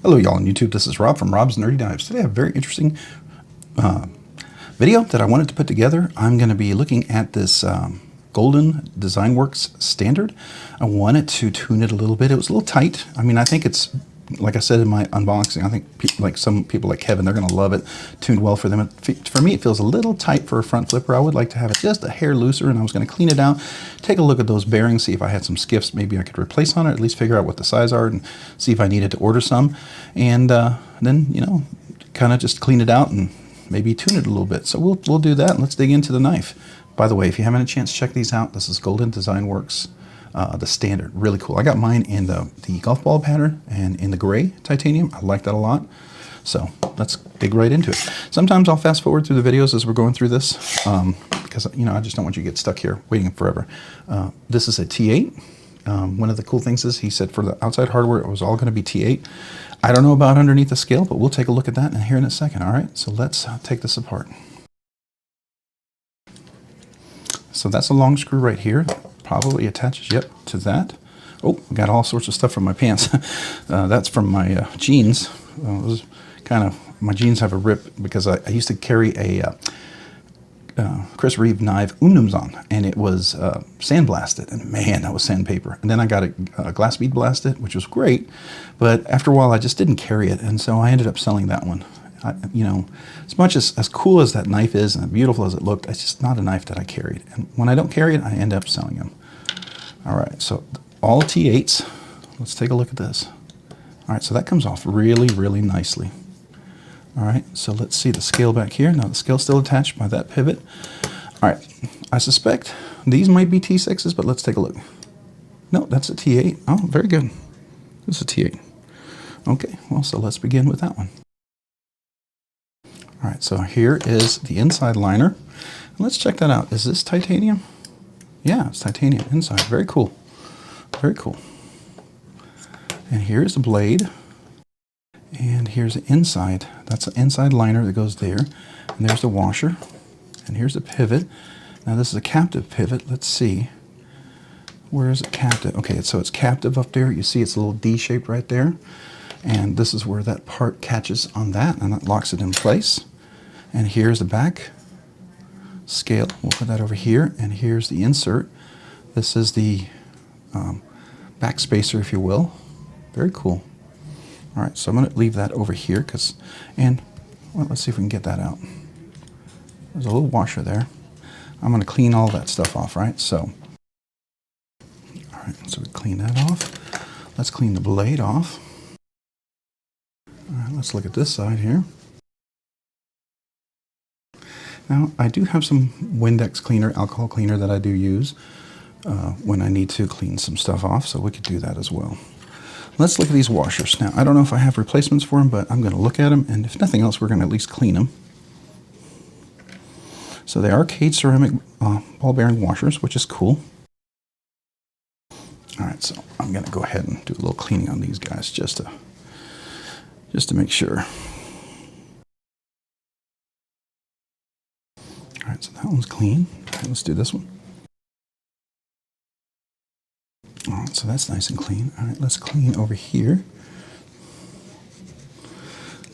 Hello y'all on YouTube, this is Rob from Rob's Nerdy Dives. Today I have a very interesting video that I wanted to put together. I'm going to be looking at this Golden Designworks Standard. I wanted to tune it a little bit. It was a little tight. I mean, I think it's, like I said in my unboxing, I think like some people like Kevin, they're going to love it. Tuned well for them. For me, it feels a little tight for a front flipper. I would like to have it just a hair looser, and I was going to clean it out, take a look at those bearings, see if I had some skiffs maybe I could replace on it, at least figure out what the size are and see if I needed to order some. And then, you know, kind of just clean it out and maybe tune it a little bit. So we'll do that, and let's dig into the knife. By the way, if you haven't had a chance to check these out, this is Golden Designworks, the Standard. Really cool. I got mine in the golf ball pattern and in the gray titanium. I like that a lot. So let's dig right into it. Sometimes I'll fast forward through the videos as we're going through this because, you know, I just don't want you to get stuck here waiting forever. This is a T8. One of the cool things is he said for the outside hardware, it was all going to be T8. I don't know about underneath the scale, but we'll take a look at that here in a second. All right, so let's take this apart. So that's a long screw right here. Probably attaches, yep, to that. Oh, I got all sorts of stuff from my pants. That's from my jeans. It was kind of, my jeans have a rip because I used to carry a Chris Reeve knife Unums on, and it was sandblasted, and man, that was sandpaper. And then I got a glass bead blasted, which was great, but after a while I just didn't carry it, and so I ended up selling that one. You know, as much as cool as that knife is and beautiful as it looked, it's just not a knife that I carried. And when I don't carry it, I end up selling them. All right, so all T8s. Let's take a look at this. All right, so that comes off really, really nicely. All right, so let's see the scale back here. Now the scale's still attached by that pivot. All right, I suspect these might be T6s, but let's take a look. No, that's a T8. Oh, very good. This is a T8. Okay, well, so let's begin with that one. All right, so here is the inside liner. Let's check that out. Is this titanium? Yeah, it's titanium inside. Very cool. Very cool. And here's the blade. And here's the inside. That's the inside liner that goes there. And there's the washer. And here's the pivot. Now this is a captive pivot. Let's see. Where is it captive? Okay, so it's captive up there. You see it's a little D shape right there. And this is where that part catches on that, and that locks it in place. And here's the back scale. We'll put that over here. And here's the insert. This is the back spacer, if you will. Very cool. All right, so I'm going to leave that over here well, let's see if we can get that out. There's a little washer there. I'm going to clean all that stuff off, right? So, all right, so we clean that off. Let's clean the blade off. All right, let's look at this side here. Now, I do have some Windex cleaner, alcohol cleaner that I do use when I need to clean some stuff off, so we could do that as well. Let's look at these washers. Now, I don't know if I have replacements for them, but I'm going to look at them, and if nothing else, we're going to at least clean them. So they are Cade ceramic ball bearing washers, which is cool. All right, so I'm going to go ahead and do a little cleaning on these guys just to make sure. All right, so that one's clean. Okay, let's do this one. All right, so that's nice and clean. All right, let's clean over here.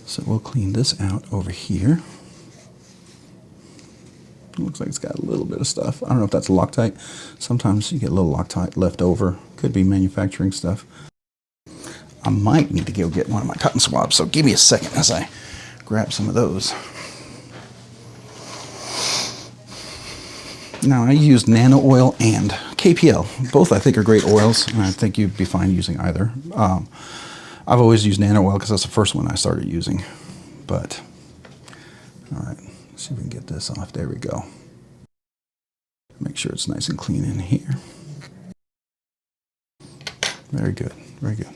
So we'll clean this out over here. It looks like it's got a little bit of stuff. I don't know if that's Loctite. Sometimes you get a little Loctite left over. Could be manufacturing stuff. I might need to go get one of my cotton swabs, so give me a second as I grab some of those. Now, I used Nano Oil and KPL. Both, I think, are great oils, and I think you'd be fine using either. I've always used Nano Oil because that's the first one I started using. But, all right, let's see if we can get this off. There we go. Make sure it's nice and clean in here. Very good, very good.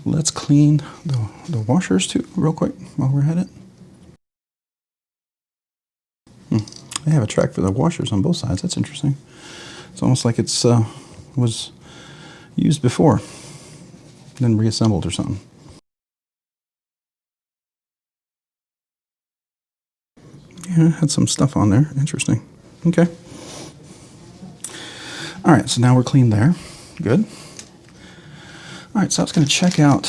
Let's clean the washers, too, real quick, while we're at it. They have a track for the washers on both sides. That's interesting. It's almost like it's was used before, then reassembled or something. Yeah, it had some stuff on there. Interesting. Okay. All right, so now we're clean there. Good. All right, so I was going to check out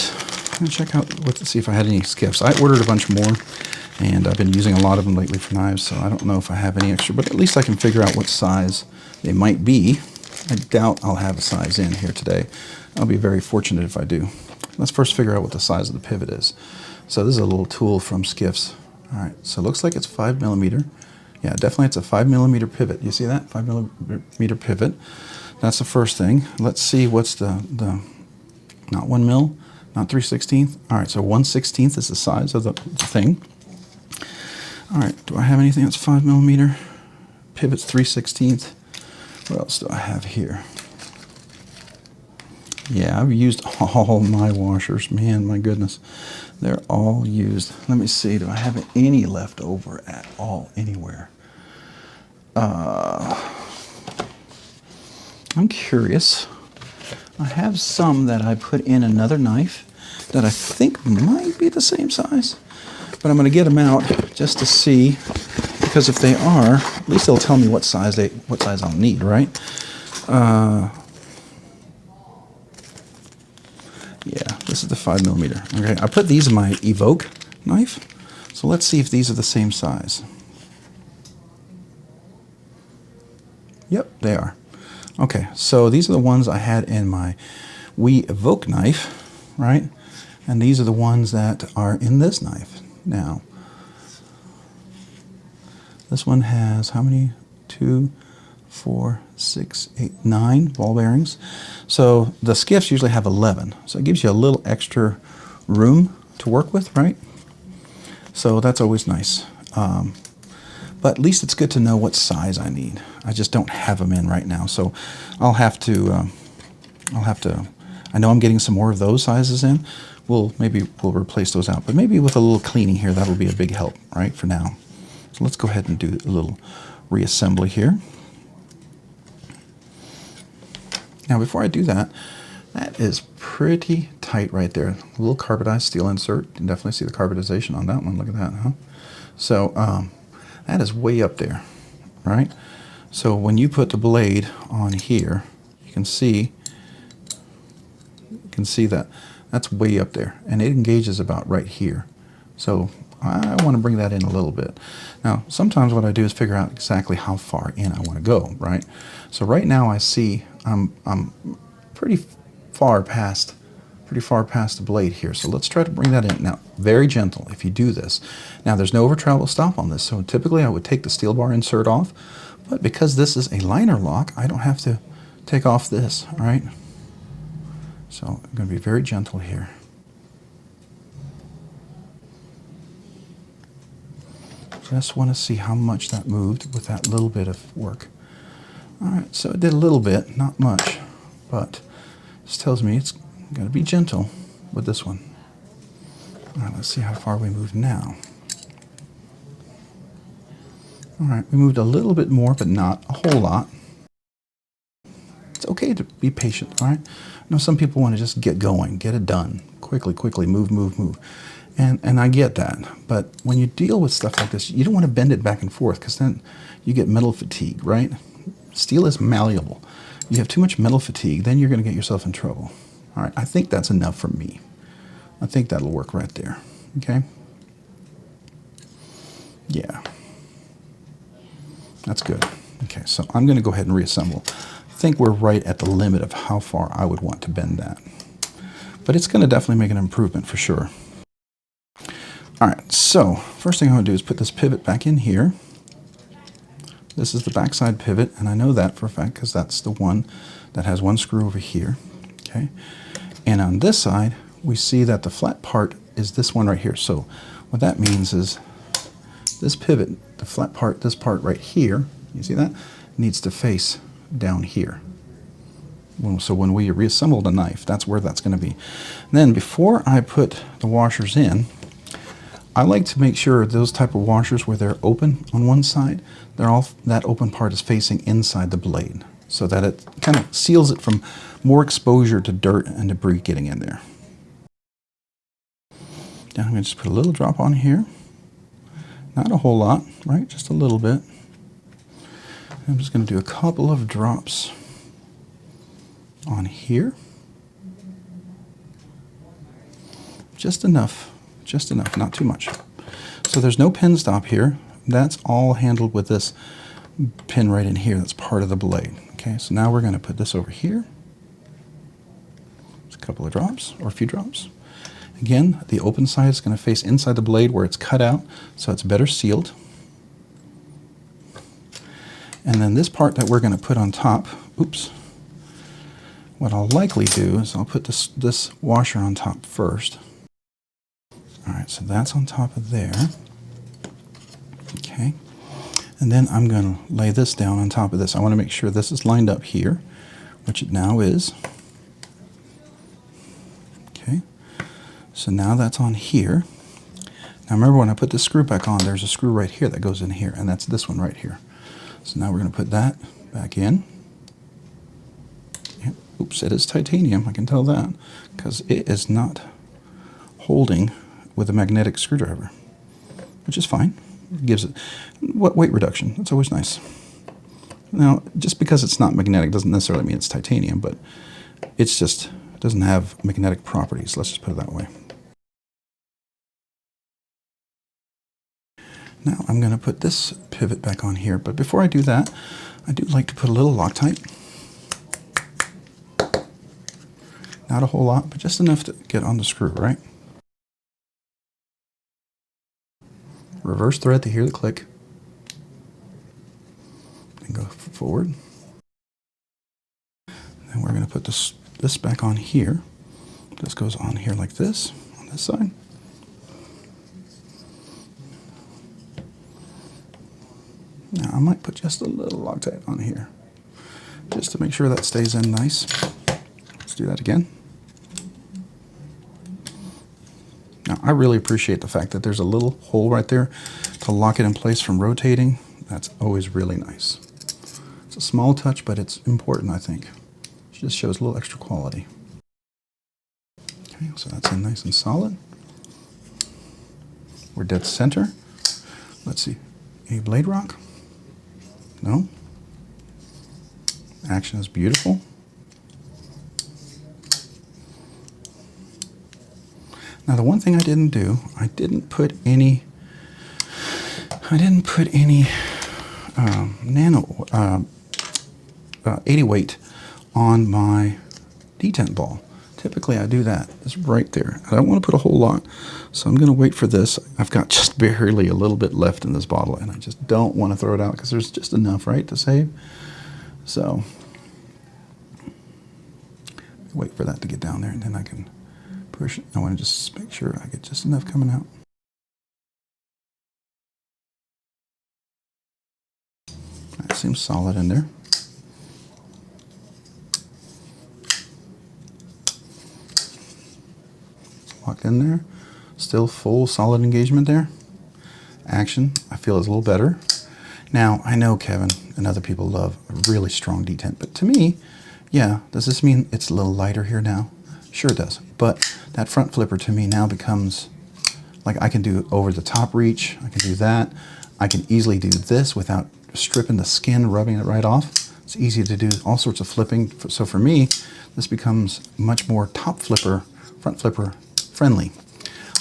I'm gonna check out to see if I had any Skiffs. I ordered a bunch more, and I've been using a lot of them lately for knives, so I don't know if I have any extra, but at least I can figure out what size they might be. I doubt I'll have a size in here today. I'll be very fortunate if I do. Let's first figure out what the size of the pivot is. So this is a little tool from Skiffs. All right, so it looks like it's 5mm. Yeah, definitely it's a 5mm pivot. You see that? 5mm pivot. That's the first thing. Let's see what's the not 1 mil, not 3/16. All right, so 1/16 is the size of the thing. All right, do I have anything that's 5mm? Pivot's 3/16. What else do I have here? Yeah, I've used all my washers. Man, my goodness. They're all used. Let me see, do I have any left over at all anywhere? I'm curious. I have some that I put in another knife that I think might be the same size, but I'm going to get them out just to see, because if they are, at least they'll tell me what size I'll need, right? Yeah, this is the 5mm. Okay, I put these in my Evoke knife, so let's see if these are the same size. Yep, they are. Okay, so these are the ones I had in my Evoke knife, right? And these are the ones that are in this knife. Now, this one has how many? 2, 4, 6, 8, 9 ball bearings. So the Skiffs usually have 11. So it gives you a little extra room to work with, right? So that's always nice. But at least it's good to know what size I need. I just don't have them in right now. So I'll have to, I know I'm getting some more of those sizes in. Maybe we'll replace those out. But maybe with a little cleaning here, that'll be a big help, right, for now. So let's go ahead and do a little reassembly here. Now, before I do that, that is pretty tight right there. A little carbonized steel insert. You can definitely see the carbonization on that one. Look at that, huh? So that is way up there, right? So when you put the blade on here, you can see that that's way up there, and it engages about right here. So I want to bring that in a little bit. Now, sometimes what I do is figure out exactly how far in I want to go, right? So right now I see I'm pretty far past the blade here. So let's try to bring that in. Now, very gentle if you do this. Now, there's no over travel stop on this, so typically I would take the steel bar insert off, but because this is a liner lock, I don't have to take off this, all right? So I'm going to be very gentle here. Just want to see how much that moved with that little bit of work. All right, so it did a little bit, not much, but this tells me it's got to be gentle with this one. All right, let's see how far we moved now. All right, we moved a little bit more, but not a whole lot. It's okay to be patient, all right? I know some people want to just get going, get it done, quickly, move. And I get that, but when you deal with stuff like this, you don't want to bend it back and forth, because then you get metal fatigue, right? Steel is malleable. You have too much metal fatigue, then you're going to get yourself in trouble. All right, I think that's enough for me. I think that'll work right there, okay? Yeah. That's good. Okay, so I'm going to go ahead and reassemble. I think we're right at the limit of how far I would want to bend that. But it's going to definitely make an improvement for sure. All right, so first thing I'm going to do is put this pivot back in here. This is the backside pivot, and I know that for a fact because that's the one that has one screw over here, okay? And on this side, we see that the flat part is this one right here. So what that means is this pivot, the flat part, this part right here, you see that, needs to face down here. So when we reassemble the knife, that's where that's going to be. Then before I put the washers in, I like to make sure those type of washers where they're open on one side, that open part is facing inside the blade, so that it kind of seals it from more exposure to dirt and debris getting in there. Now I'm going to just put a little drop on here. Not a whole lot, right? Just a little bit. I'm just going to do a couple of drops on here. just enough, not too much. So there's no pin stop here. That's all handled with this pin right in here. That's part of the blade. Okay, so now we're going to put this over here. Just a couple of drops, or a few drops. Again, the open side is going to face inside the blade where it's cut out, so it's better sealed. And then this part that we're going to put on top, oops, what I'll likely do is I'll put this washer on top first. All right, so that's on top of there. Okay, and then I'm going to lay this down on top of this. I want to make sure this is lined up here, which it now is. Okay, so now that's on here. Now remember, when I put the screw back on, there's a screw right here that goes in here, and that's this one right here. So now we're going to put that back in. Oops, it is titanium, I can tell that, because it is not holding with a magnetic screwdriver, which is fine. It gives it weight reduction. That's always nice. Now, just because it's not magnetic doesn't necessarily mean it's titanium, but it's just, it doesn't have magnetic properties. Let's just put it that way. Now I'm going to put this pivot back on here, but before I do that, I do like to put a little Loctite. Not a whole lot, but just enough to get on the screw, right? Reverse thread to hear the click. And go forward. And we're going to put this back on here. This goes on here like this, on this side. Now I might put just a little Loctite on here, just to make sure that stays in nice. Let's do that again. Now, I really appreciate the fact that there's a little hole right there to lock it in place from rotating. That's always really nice. It's a small touch, but it's important, I think. It just shows a little extra quality. Okay, so that's in nice and solid. We're dead center. Let's see. Any blade rock? No. Action is beautiful. Now the one thing I didn't do, I didn't put any nano 80 weight on my detent ball. Typically I do that. It's right there. I don't want to put a whole lot, so I'm going to wait for this. I've got just barely a little bit left in this bottle, and I just don't want to throw it out because there's just enough, right, to save. So wait for that to get down there, and then I can push it. I want to just make sure I get just enough coming out. That seems solid in there. Locked in there. Still full solid engagement there. Action, I feel, is a little better. Now, I know Kevin and other people love a really strong detent, but to me, yeah, does this mean it's a little lighter here now? Sure it does, but that front flipper to me now becomes like I can do over the top reach. I can do that. I can easily do this without stripping the skin, rubbing it right off. It's easy to do all sorts of flipping. So for me, this becomes much more top flipper, front flipper friendly.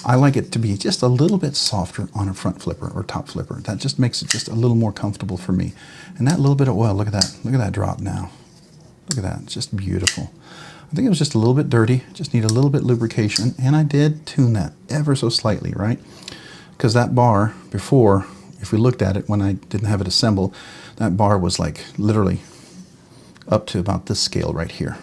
I like it to be just a little bit softer on a front flipper or top flipper. That just makes it just a little more comfortable for me. And that little bit of oil, look at that drop now. Look at that, it's just beautiful. I think it was just a little bit dirty, just need a little bit lubrication, and I did tune that ever so slightly, right? Because that bar before, if we looked at it when I didn't have it assembled, that bar was like literally up to about this scale right here.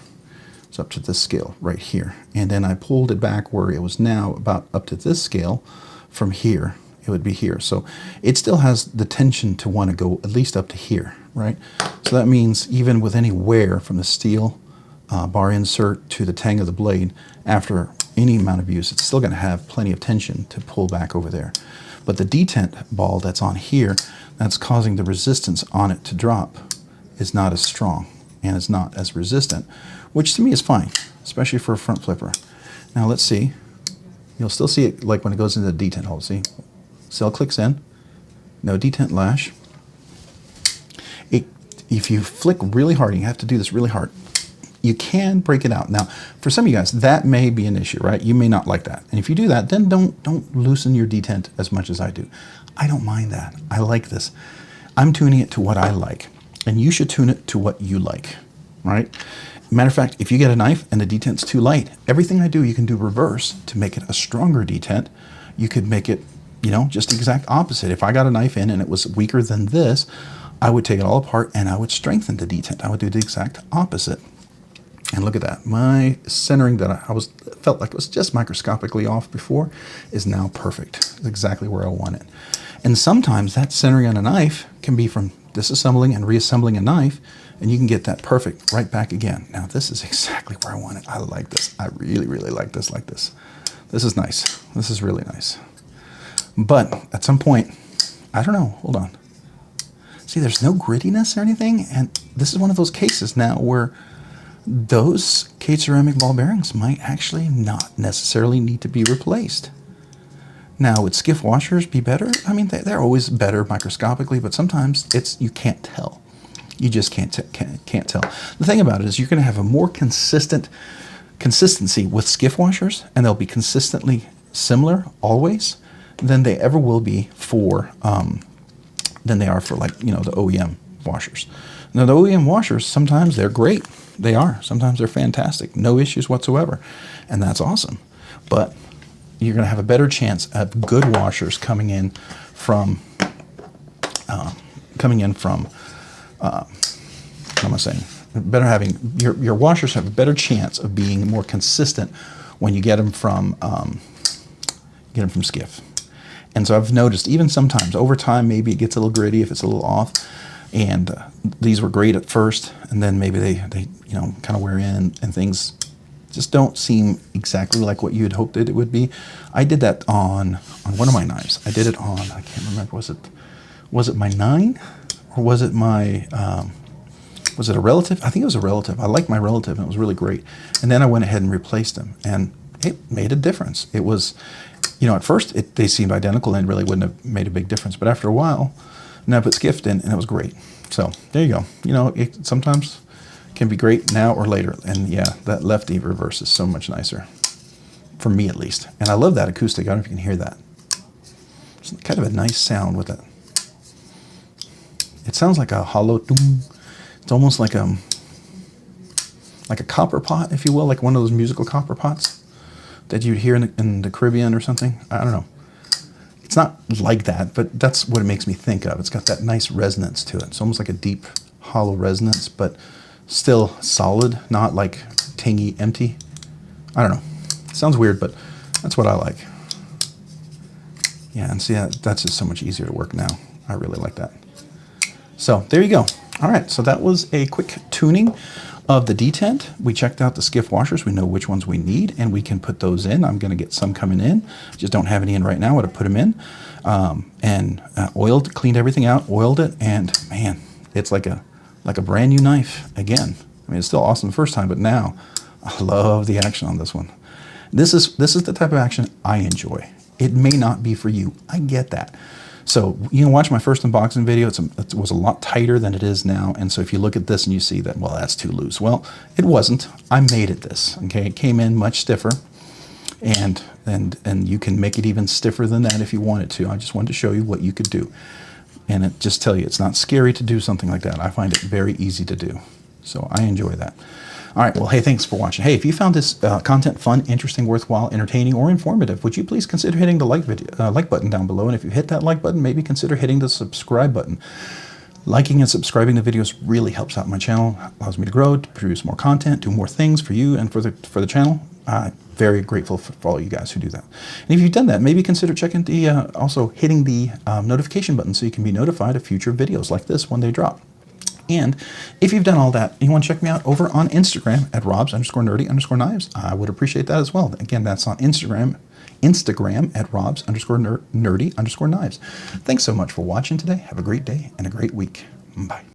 It's up to this scale right here. And then I pulled it back where it was now about up to this scale. From here, it would be here. So it still has the tension to want to go at least up to here, right? So that means even with any wear from the steel bar insert to the tang of the blade, after any amount of use, it's still going to have plenty of tension to pull back over there. But the detent ball that's on here, that's causing the resistance on it to drop, is not as strong and it's not as resistant, which to me is fine, especially for a front flipper. Now let's see. You'll still see it like when it goes into the detent hole. See, cell clicks in, no detent lash. If you flick really hard, you have to do this really hard. you can break it out. Now, for some of you guys, that may be an issue, right? You may not like that. And if you do that, then don't loosen your detent as much as I do. I don't mind that. I like this. I'm tuning it to what I like. And you should tune it to what you like, right? Matter of fact, if you get a knife and the detent's too light, everything I do, you can do reverse to make it a stronger detent. You could make it, you know, just the exact opposite. If I got a knife in and it was weaker than this, I would take it all apart and I would strengthen the detent. I would do the exact opposite. And look at that. My centering that I felt like it was just microscopically off before is now perfect. It's exactly where I want it. And sometimes that centering on a knife can be from disassembling and reassembling a knife, and you can get that perfect right back again. Now this is exactly where I want it. I like this. I really, really like this like this. This is nice. This is really nice. But at some point, I don't know, hold on. See, there's no grittiness or anything, and this is one of those cases now where those Cade ceramic ball bearings might actually not necessarily need to be replaced. Now, would Skiff washers be better? I mean, they're always better microscopically, but sometimes you can't tell. You just can't tell. The thing about it is you're going to have a more consistency with Skiff washers, and they'll be consistently similar always than they ever will be for than they are for, like, you know, the OEM washers. Now, the OEM washers, sometimes they're great. They are. Sometimes they're fantastic. No issues whatsoever. And that's awesome. But you're going to have a better chance of good washers coming in from, what am I saying? Better having, your washers have a better chance of being more consistent when you get them from Skiff. And so I've noticed, even sometimes over time, maybe it gets a little gritty if it's a little off. And these were great at first, and then maybe they you know, kind of wear in, and things just don't seem exactly like what you had hoped it would be. I did that on one of my knives. I did it on, I can't remember, was it my 9, or was it my was it a relative? I think it was a relative. I liked my relative, and it was really great. And then I went ahead and replaced them, and it made a difference. It was, you know, at first they seemed identical and really wouldn't have made a big difference, but after a while, and I put Skiff in, and it was great. So there you go. You know, it sometimes can be great now or later. And yeah, that lefty reverse is so much nicer, for me at least. And I love that acoustic. I don't know if you can hear that. It's kind of a nice sound with it. It sounds like a hollow doom. It's almost like a copper pot, if you will, like one of those musical copper pots that you'd hear in the Caribbean or something. I don't know. It's not like that, but that's what it makes me think of. It's got that nice resonance to it. It's almost like a deep, hollow resonance, but still solid, not like tangy, empty. I don't know. It sounds weird, but that's what I like. Yeah, and see, that's just so much easier to work now. I really like that. So there you go. All right, so that was a quick tuning of the detent. We checked out the Skiff washers. We know which ones we need, and we can put those in. I'm going to get some coming in. Just don't have any in right now. I would have put them in, and cleaned everything out, oiled it, and man, it's like a brand new knife again. I mean, it's still awesome the first time, but now I love the action on this one. This is the type of action I enjoy. It may not be for you. I get that. So you can watch my first unboxing video. It was a lot tighter than it is now. And so if you look at this and you see that, well, that's too loose. Well, it wasn't. I made it this. Okay, it came in much stiffer, and you can make it even stiffer than that if you wanted to. I just wanted to show you what you could do, and it just tell you it's not scary to do something like that. I find it very easy to do, so I enjoy that. All right, well, hey, thanks for watching. Hey, if you found this content fun, interesting, worthwhile, entertaining, or informative, would you please consider hitting the like button down below? And if you hit that like button, maybe consider hitting the subscribe button. Liking and subscribing the videos really helps out my channel, allows me to grow, to produce more content, do more things for you and for the channel. I'm very grateful for all you guys who do that. And if you've done that, maybe consider checking also hitting the notification button so you can be notified of future videos like this when they drop. And if you've done all that and you want to check me out over on Instagram at robs_nerdy_knives, I would appreciate that as well. Again, that's on Instagram at robs_nerdy_knives. Thanks so much for watching today. Have a great day and a great week. Bye.